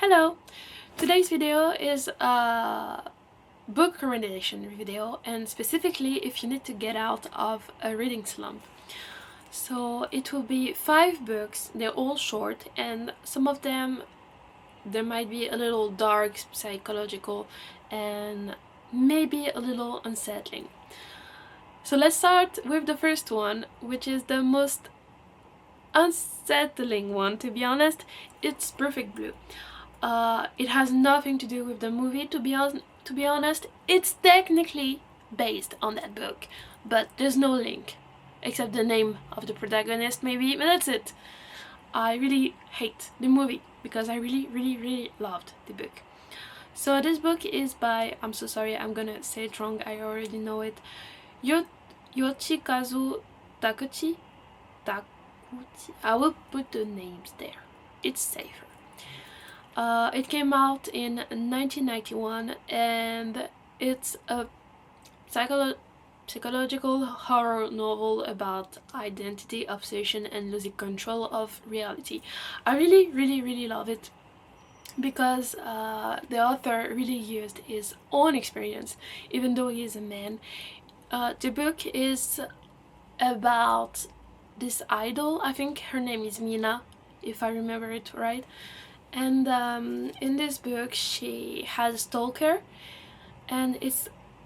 Hello! Today's video is a book recommendation video, and specifically if you need to get out of a reading slump. So it will be 5 books. They're all short, and some of them there might be a little dark, psychological, and maybe a little unsettling. So let's start with the first one, which is the most unsettling one, to be honest. It's Perfect Blue. It has nothing to do with the movie, to be honest. It's technically based on that book, but there's no link except the name of the protagonist, maybe, but that's it. I really hate the movie because I really loved the book. So this book is by, I'm so sorry, I'm gonna say it wrong, I already know it, Yoshikazu Takuchi. I will put the names there, it's safer. It came out in 1991, and it's a psychological horror novel about identity, obsession, and losing control of reality. I really love it because the author really used his own experience, even though he is a man. The book is about this idol. I think her name is Mina, if I remember it right. And in this book she has a stalker, and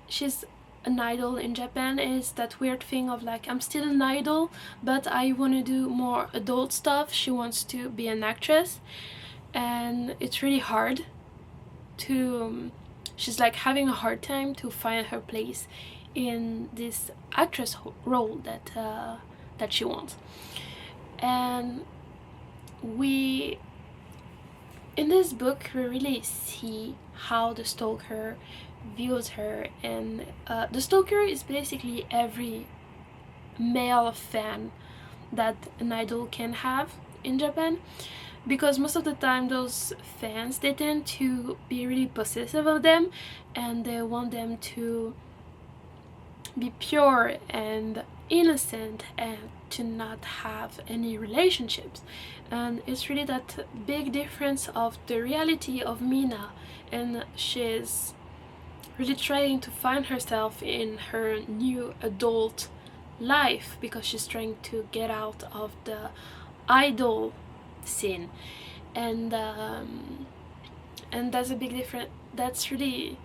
she's an idol in Japan. Is that weird thing of like, I'm still an idol but I want to do more adult stuff. She wants to be an actress, and it's really hard to she's like having a hard time to find her place in this actress role that she wants. And in this book we really see how the stalker views her, and the stalker is basically every male fan that an idol can have in Japan, because most of the time those fans, they tend to be really possessive of them, and they want them to be pure and innocent and to not have any relationships. And it's really that big difference of the reality of Mina, and she's really trying to find herself in her new adult life because she's trying to get out of the idol scene. And that's a big difference. That's really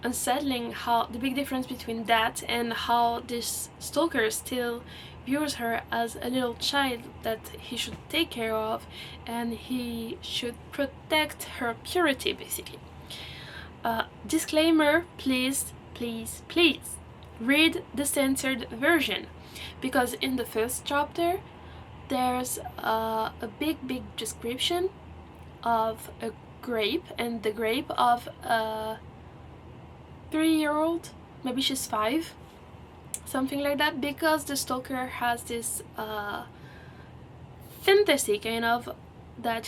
unsettling, how the big difference between that and how this stalker still views her as a little child that he should take care of, and he should protect her purity, basically. Disclaimer, please read the censored version, because in the first chapter there's a big description of a grape, and the grape of a 3-year-old, maybe she's 5, something like that, because the stalker has this fantasy kind of that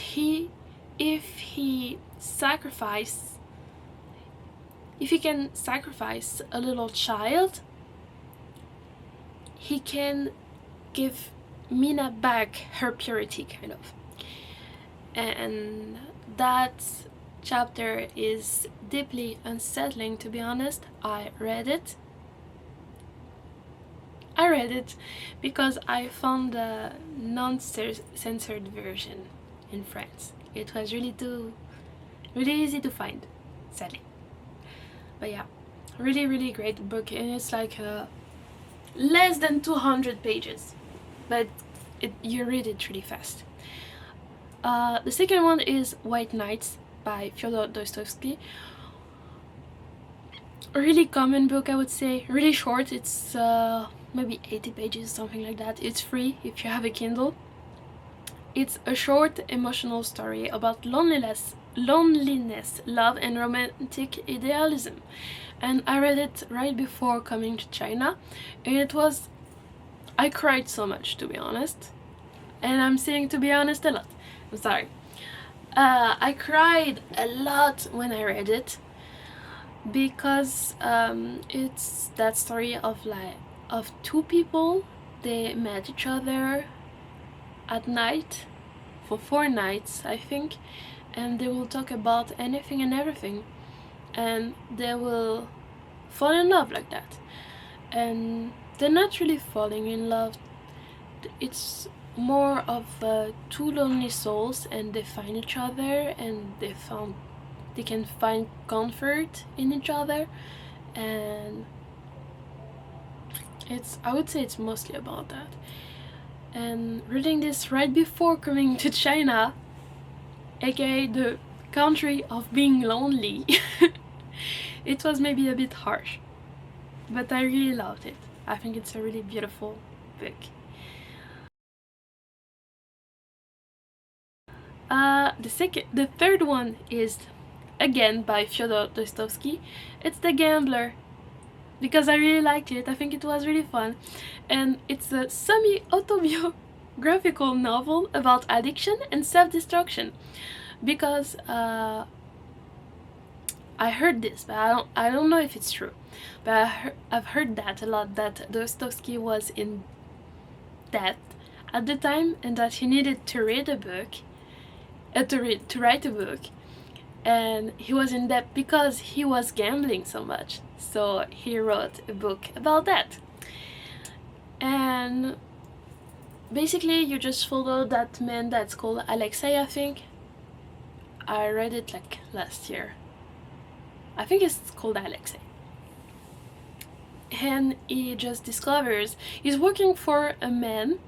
if he can sacrifice a little child, he can give Mina back her purity, kind of. And that chapter is deeply unsettling, to be honest. I read it because I found the non-censored version in France. It was really easy to find, sadly. But yeah, really great book, and it's like less than 200 pages, but you read it really fast. The second one is White Nights by Fyodor Dostoevsky. A really common book, I would say. Really short. It's maybe 80 pages, something like that. It's free if you have a Kindle. It's a short emotional story about loneliness, love, and romantic idealism. And I read it right before coming to China, and I cried so much, to be honest. And I'm saying to be honest a lot. I'm sorry. I cried a lot when I read it, because it's that story of 2 people. They met each other at night for 4 nights, I think, and they will talk about anything and everything, and they will fall in love like that. And they're not really falling in love, it's more of two lonely souls, and they find each other, and they can find comfort in each other. And I would say it's mostly about that. And reading this right before coming to China, aka the country of being lonely, it was maybe a bit harsh, but I really loved it. I think it's a really beautiful book. The third one is again by Fyodor Dostoevsky. It's The Gambler, because I really liked it. I think it was really fun, and it's a semi-autobiographical novel about addiction and self-destruction. Because I heard this, but I don't know if it's true. But I've heard that a lot, that Dostoevsky was in debt at the time, and that he needed to read a book, to write a book, and he was in debt because he was gambling so much. So he wrote a book about that. And basically, you just follow that man that's called Alexei, I think. I read it like last year. I think it's called Alexei. And he just discovers he's working for a man,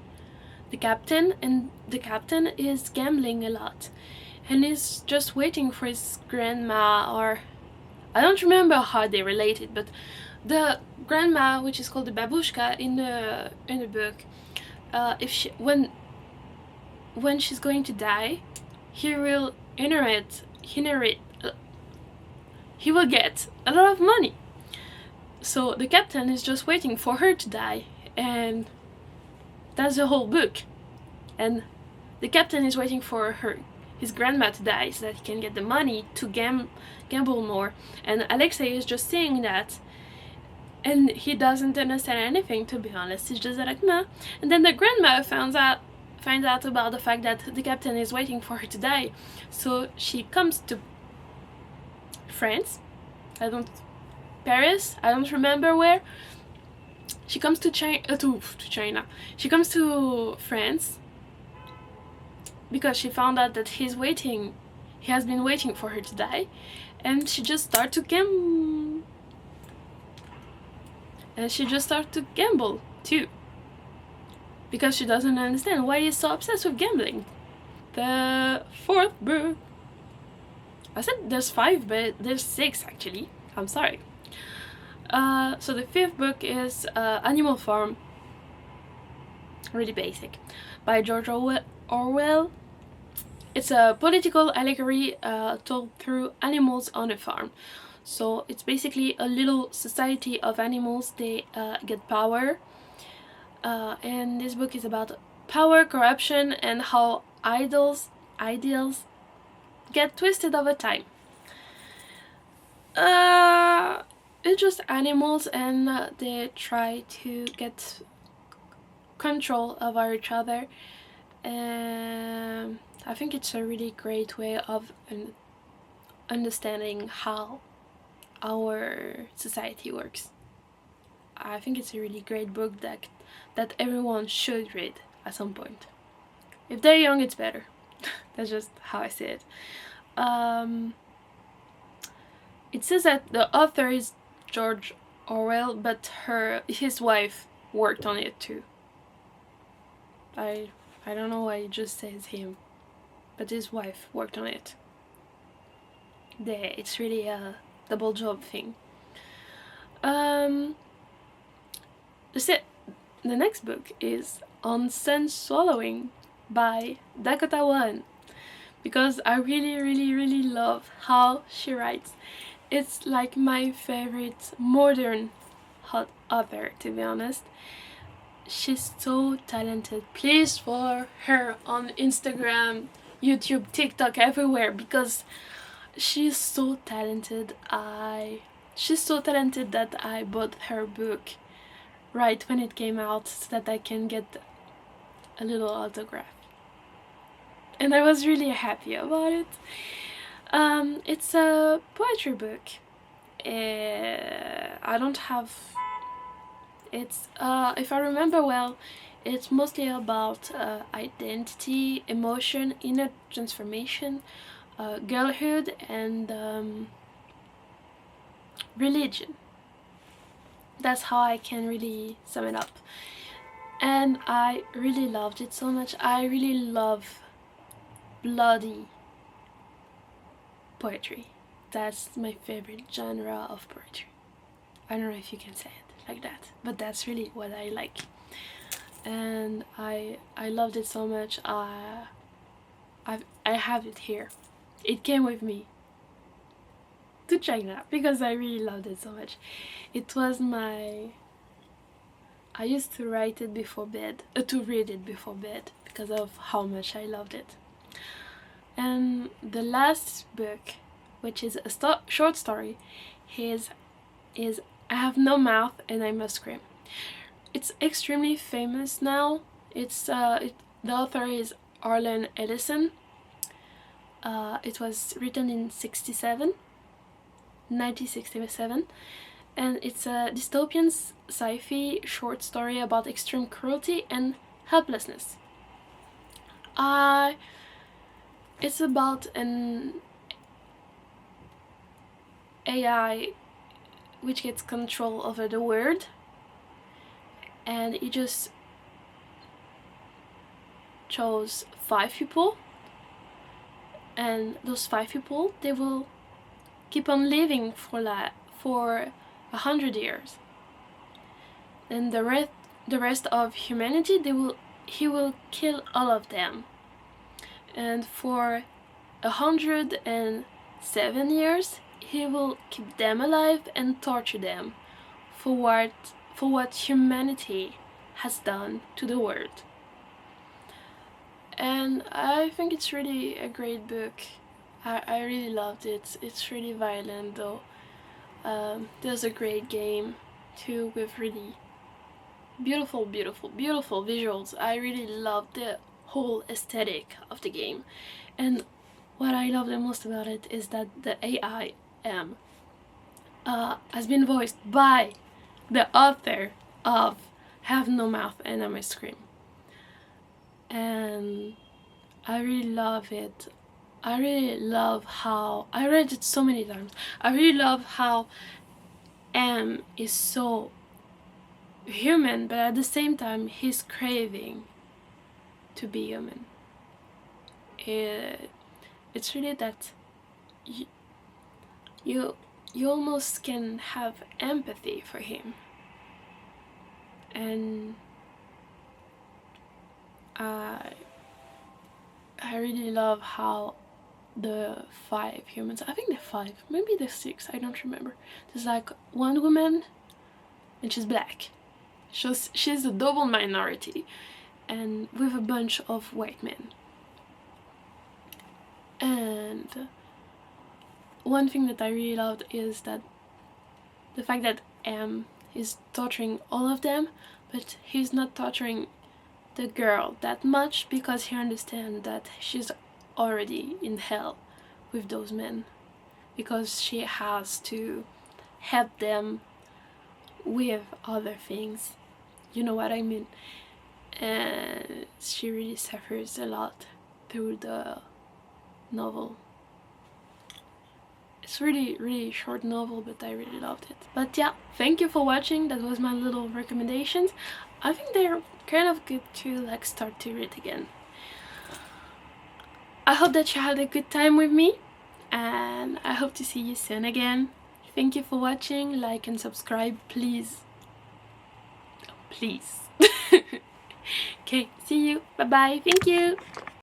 the captain, and the captain is gambling a lot. And he's just waiting for his grandma, or I don't remember how they related, but the grandma, which is called the babushka in the book, if she when she's going to die, he will he will get a lot of money. So the captain is just waiting for her to die, and that's the whole book. And the captain is waiting for his grandma to die so that he can get the money to gamble more. And Alexei is just seeing that, and he doesn't understand anything, to be honest. He's just like, nah. And then the grandma finds out about the fact that the captain is waiting for her to die. So she comes to France. Paris. I don't remember where. She comes to China. She comes to France because she found out that he has been waiting for her to die, and she just started to gamble too, because she doesn't understand why he's so obsessed with gambling. The fourth book, I said there's 5, but there's 6 actually. I'm sorry. So the 5th book is Animal Farm, really basic, by George Orwell. It's a political allegory told through animals on a farm. So it's basically a little society of animals. They get power, and this book is about power, corruption, and how ideals get twisted over time. It's just animals, and they try to get control over each other. And I think it's a really great way of understanding how our society works. I think it's a really great book that everyone should read at some point. If they're young, it's better. That's just how I see it. It says that the author is George Orwell, but his wife worked on it too. I don't know why it just says him, but his wife worked on it. It's really a double job thing. The next book is On Sun Swallowing by Dakota One, because I really, really, really love how she writes. It's like my favorite modern hot author, to be honest. She's so talented. Please follow her on Instagram, YouTube, TikTok, everywhere, because she's so talented. She's so talented that I bought her book right when it came out so that I can get a little autograph. and I was really happy about it. It's a poetry book. I don't have. It's if I remember well, it's mostly about identity, emotion, inner transformation, girlhood, and religion. That's how I can really sum it up. And I really loved it so much. I really love bloody poetry. That's my favorite genre of poetry. I don't know if you can say it like that, but that's really what I like. And I loved it so much. I have it here. It came with me to China because I really loved it so much. It was my... I used to write it before bed, to read it before bed because of how much I loved it. And the last book, which is a short story, is I Have No Mouth and I Must Scream. It's extremely famous now. The author is Arlen Ellison. It was written in 1967, and it's a dystopian sci-fi short story about extreme cruelty and helplessness. It's about an AI which gets control over the world, and he just chose 5 people, and those 5 people, they will keep on living for 100 years, and the rest of humanity, he will kill all of them, and for 107 years he will keep them alive and torture them for what humanity has done to the world. And I think it's really a great book. I really loved it. It's really violent though. There's a great game too with really beautiful visuals. I really loved the whole aesthetic of the game. And what I love the most about it is that the AI has been voiced by the author of Have No Mouth and I Must Scream. And I really love it. I really love how... I read it so many times. I really love how M is so human, but at the same time he's craving to be human. It's really that you almost can have empathy for him. And I really love how the 5 humans, I think the 5, maybe the 6, I don't remember. There's like one woman and she's black. She's a double minority and with a bunch of white men. And one thing that I really loved is that the fact that M is torturing all of them, but he's not torturing the girl that much because he understands that she's already in hell with those men, because she has to help them with other things, you know what I mean. And she really suffers a lot through the novel. It's really short novel, but I really loved it. But yeah, thank you for watching. That was my little recommendations. I think they're kind of good to like start to read again. I hope that you had a good time with me, and I hope to see you soon again. Thank you for watching. Like and subscribe, please. Please. Okay, see you. Bye bye. Thank you.